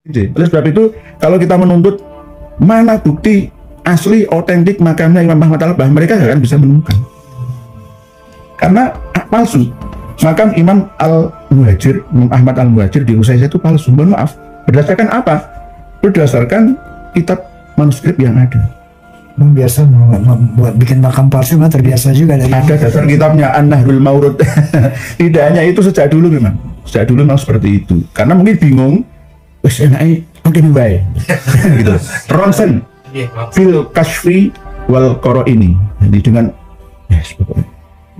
Oleh sebab itu, kalau kita menuntut mana bukti asli, otentik makamnya Imam Ahmad Al-Albah, mereka nggak akan bisa menemukan. Karena palsu. Makam Imam Al-Muhajir, Imam Ahmad Al-Muhajir di Usaizah itu palsu. Mohon maaf. Berdasarkan apa? Berdasarkan kitab manuskrip yang ada. Biasa membuat bikin makam palsu kan terbiasa juga dari ada dasar kitabnya An-Nahrul Maurud. Tidak hanya itu, sejak dulu memang seperti itu. Karena mungkin bingung, wes enake mungkin baik. Gitu. Ronsen fil kashfi wal qoro ini. Jadi dengan yes,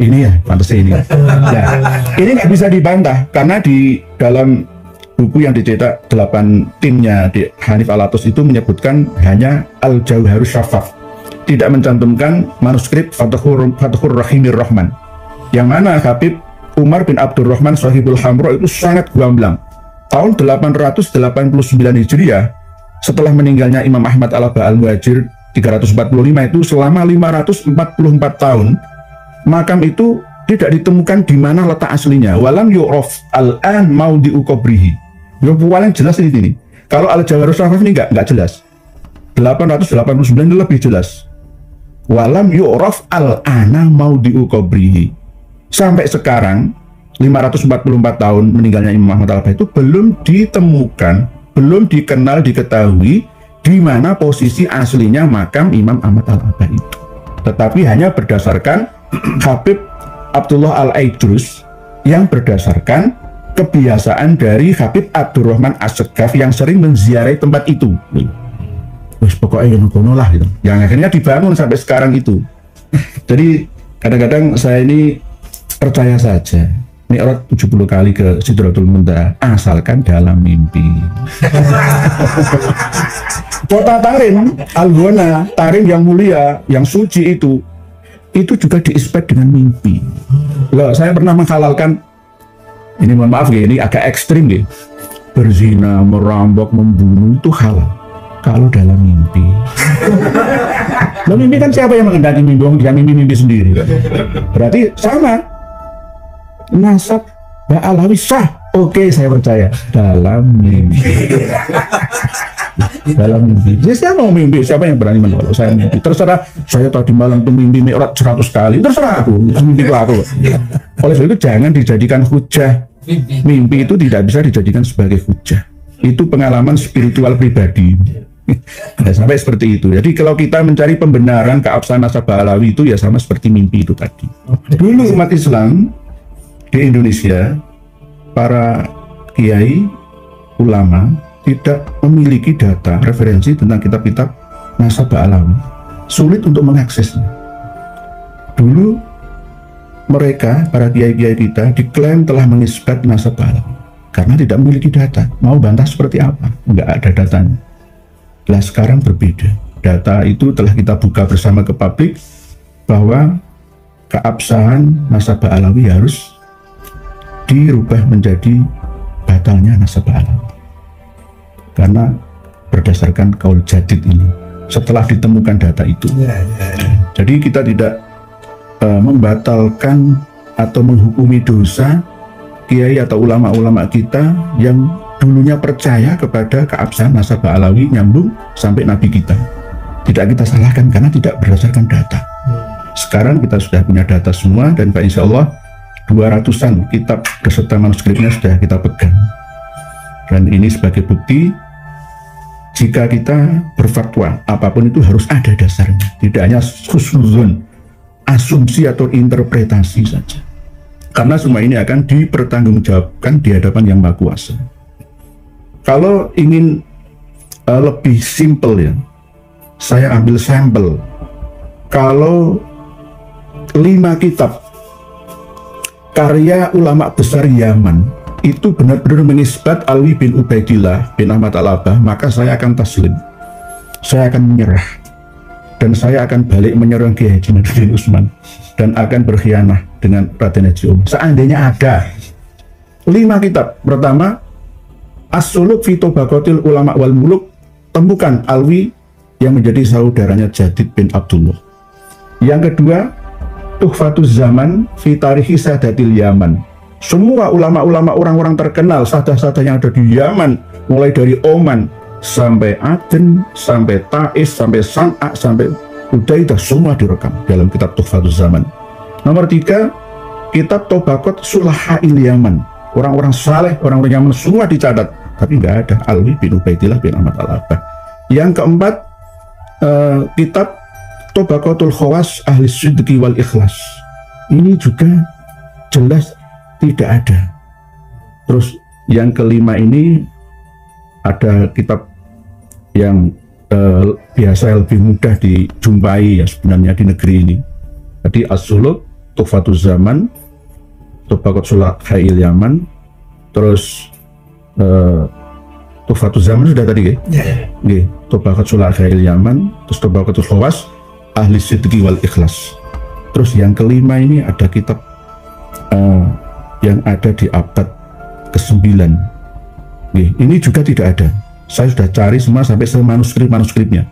ini ya pantasnya ini. Nah, ini nggak bisa dibantah karena di dalam buku yang dicetak 8 timnya di Hanif Alatus itu menyebutkan hanya Al-Jauharus Syafaf, tidak mencantumkan manuskrip Fathur Rahimir Rahman, yang mana Habib Umar bin Abdurrahman Sahibul Hamro itu sangat gamblang. Tahun 889 Hijriah, setelah meninggalnya Imam Ahmad Al-Albah Al-Muhajir 345 itu, selama 544 tahun makam itu tidak ditemukan di mana letak aslinya. Walam yu'raf al-an maudhi'u qabrihi. Yang paling jelas ini. Kalau Al-Jauharus Syafaf ini enggak jelas. 889 ini lebih jelas. Walam yu'raf al-ana maudhi'u qabrihi. Sampai sekarang 544 tahun meninggalnya Imam Ahmad Al-Albah itu belum ditemukan, belum dikenal, diketahui di mana posisi aslinya makam Imam Ahmad Al-Albah itu. Tetapi hanya berdasarkan Habib Abdullah Al-Aidrus yang berdasarkan kebiasaan dari Habib Abdurrahman As-Segaf yang sering menziarahi tempat itu. Wes pokoknya yang kono lah gitu. Yang akhirnya dibangun sampai sekarang itu. Jadi kadang-kadang saya ini percaya saja. Mi'raj 70 kali ke Sidratul Muntaha asalkan dalam mimpi. Kota Tarim, Al-Ghona, Tarim yang mulia, yang suci itu juga diispek dengan mimpi. Loh, saya pernah menghalalkan, ini mohon maaf ya, ini agak ekstrim ya, berzina, merampok, membunuh itu halal kalau dalam mimpi. Loh, mimpi kan siapa yang mengendaki mimpi? Dia mimpi sendiri. Berarti sama. Nasab Ba'alawi sah. Oke, saya percaya dalam mimpi. Dalam mimpi. Jadi saya mau mimpi, siapa yang berani menolak? Saya mimpi. Terserah, saya tadi malam tuh mimpi Mi'raj 100 kali. Terserah aku, mimpi aku. Oleh sebab itu jangan dijadikan hujah. Mimpi itu tidak bisa dijadikan sebagai hujah. Itu pengalaman spiritual pribadi. Nah, sampai seperti itu. Jadi kalau kita mencari pembenaran keabsahan nasab Ba'alawi itu ya sama seperti mimpi itu tadi. Dulu umat Islam di Indonesia, para kiai, ulama tidak memiliki data referensi tentang kitab-kitab nasab Ba'alawi, sulit untuk mengaksesnya. Dulu mereka, para kiai-kiai kita, diklaim telah mengisbat nasab Ba'alawi karena tidak memiliki data. Mau bantah seperti apa? Enggak ada datanya. Nah, sekarang berbeda. Data itu telah kita buka bersama ke publik bahwa keabsahan nasab Ba'alawi harus dirubah menjadi batalnya nasab Ba'alawi karena berdasarkan kaul jadid ini setelah ditemukan data itu. Jadi kita tidak membatalkan atau menghukumi dosa kiai atau ulama-ulama kita yang dulunya percaya kepada keabsahan nasab Ba'alawi nyambung sampai nabi kita. Tidak kita salahkan karena tidak berdasarkan data. Sekarang kita sudah punya data semua dan insya Allah 200-an kitab beserta manuskripnya sudah kita pegang. Dan ini sebagai bukti jika kita berfatwa apapun itu harus ada dasarnya, tidak hanya husnuzon, asumsi atau interpretasi saja, karena semua ini akan dipertanggungjawabkan di hadapan Yang Maha Kuasa. Kalau ingin lebih simpel ya, saya ambil sampel. Kalau 5 kitab karya ulama besar Yaman itu benar-benar mengisbat Alwi bin Ubaidillah bin Ahmad Al-Albah, maka saya akan taslim, saya akan menyerah, dan saya akan balik menyerang Kiai Haji Nahdlatul Utsman dan akan berkhianah dengan Raden Haji Umar. Seandainya ada 5 kitab. Pertama, As-Suluk fi Tabaqatil Ulama wal Muluk, temukan Alwi yang menjadi saudaranya Jadid bin Abdullah. Yang kedua, Tuhfatuz Zaman fi Tarikhi Sadatil Yaman. Semua ulama-ulama orang-orang terkenal, sadah-sadah yang ada di Yaman mulai dari Oman sampai Aden, sampai Taiz, sampai San'a, sampai Hudaidah, semua direkam dalam kitab Tuhfatuz Zaman. Nomor 3, kitab Tobaqat Sulahail Yaman. Orang-orang saleh, orang-orang Yaman semua dicatat, tapi nggak ada Alwi bin Ubaidillah bin Ahmad Al-Abbah. Yang keempat, kitab Tobaqatul Khawas Ahli Sidqi wal Ikhlas. Ini juga jelas tidak ada. Terus yang kelima ini ada kitab yang biasa lebih mudah dijumpai ya sebenarnya di negeri ini. Jadi As-Suluk, Tuhfatuz Zaman, Tobaqat Sulahail Yaman, terus Tuhfatuz Zaman sudah tadi ya? Yeah. Tobaqat Sulahail Yaman, terus Tobaqatul Khawas Ahli Sidqi wal Ikhlas. Terus yang kelima ini ada kitab yang ada di abad ke-9. Ini juga tidak ada. Saya sudah cari semua sampai manuskripnya,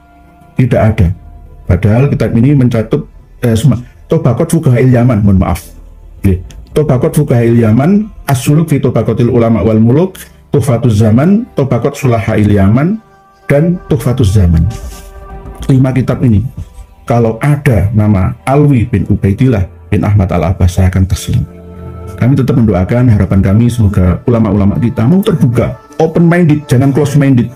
tidak ada. Padahal kitab ini mencatut semua Tobaqat Fuqahail Yaman, mohon maaf. Tobaqat Fuqahail Yaman, As-Suluk fi Tobaqatil Ulama wal Muluk, Tuhfatuz Zaman, Tobaqat Sulahail Yaman, dan Tuhfatuz Zaman. 5 kitab ini, kalau ada nama Alwi bin Ubaidillah bin Ahmad Al-Abbah, saya akan tersinggung. Kami tetap mendoakan, harapan kami semoga ulama-ulama kita mau terbuka, open minded, jangan close minded.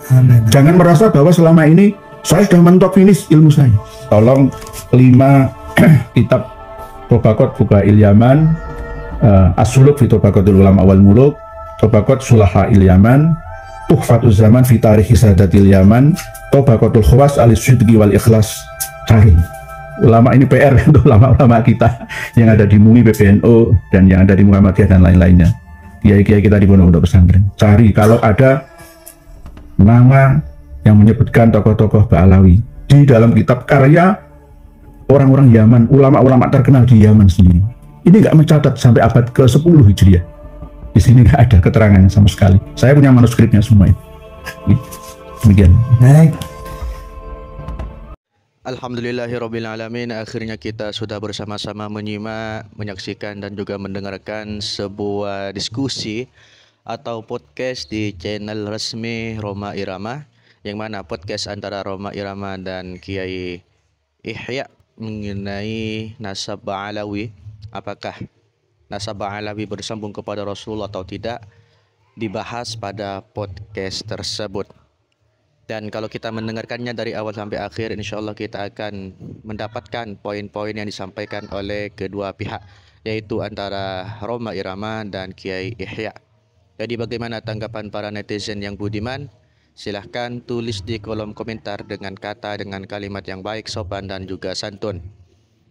Jangan merasa bahwa selama ini saya sudah mentok finish ilmu saya. Tolong 5 kitab Tobaqat Fuqahail Yaman, As-Suluk fi Tobaqatil Ulama wal Muluk, Tobaqat Sulahail Yaman, Tuhfatuz Zaman fi Tarikh Sadatil Yaman, Tobaqatul Khawas Ahli Sidqi wal Ikhlas. Cari ulama, ini PR untuk ulama-ulama kita yang ada di MUI, PBNU, dan yang ada di Muhammadiyah dan lain-lainnya, kiai-kiai kita di pondok pesantren. Cari kalau ada nama yang menyebutkan tokoh-tokoh Ba'alawi di dalam kitab karya orang-orang Yaman, ulama-ulama terkenal di Yaman sendiri. Ini nggak mencatat sampai abad ke-10 Hijriah. Di sini nggak ada keterangannya sama sekali. Saya punya manuskripnya semua itu. Demikian. Baik. Alhamdulillahirrabbilalamin, akhirnya kita sudah bersama-sama menyimak, menyaksikan dan juga mendengarkan sebuah diskusi atau podcast di channel resmi Rhoma Irama, yang mana podcast antara Rhoma Irama dan Kiai Ihya mengenai nasab Ba'alawi, apakah nasab Ba'alawi bersambung kepada Rasul atau tidak, dibahas pada podcast tersebut. Dan kalau kita mendengarkannya dari awal sampai akhir, insya Allah kita akan mendapatkan poin-poin yang disampaikan oleh kedua pihak, yaitu antara Rhoma Irama dan Kiai Ihya. Jadi bagaimana tanggapan para netizen yang budiman? Silahkan tulis di kolom komentar dengan kata, dengan kalimat yang baik, sopan dan juga santun.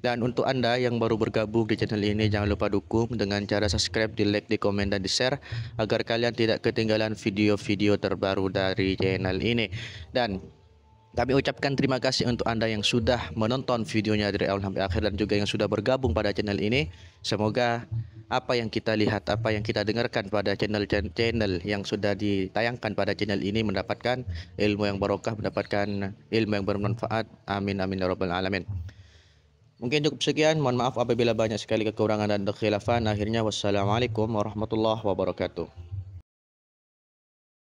Dan untuk Anda yang baru bergabung di channel ini, jangan lupa dukung dengan cara subscribe, di like, di komen, dan di share, agar kalian tidak ketinggalan video-video terbaru dari channel ini. Dan kami ucapkan terima kasih untuk Anda yang sudah menonton videonya dari awal sampai akhir, dan juga yang sudah bergabung pada channel ini. Semoga apa yang kita lihat, apa yang kita dengarkan pada channel yang sudah ditayangkan pada channel ini mendapatkan ilmu yang barokah, mendapatkan ilmu yang bermanfaat. Amin amin ya rabbal alamin. Mungkin cukup sekian, mohon maaf apabila banyak sekali kekurangan dan kekhilafan. Akhirnya wassalamualaikum warahmatullahi wabarakatuh.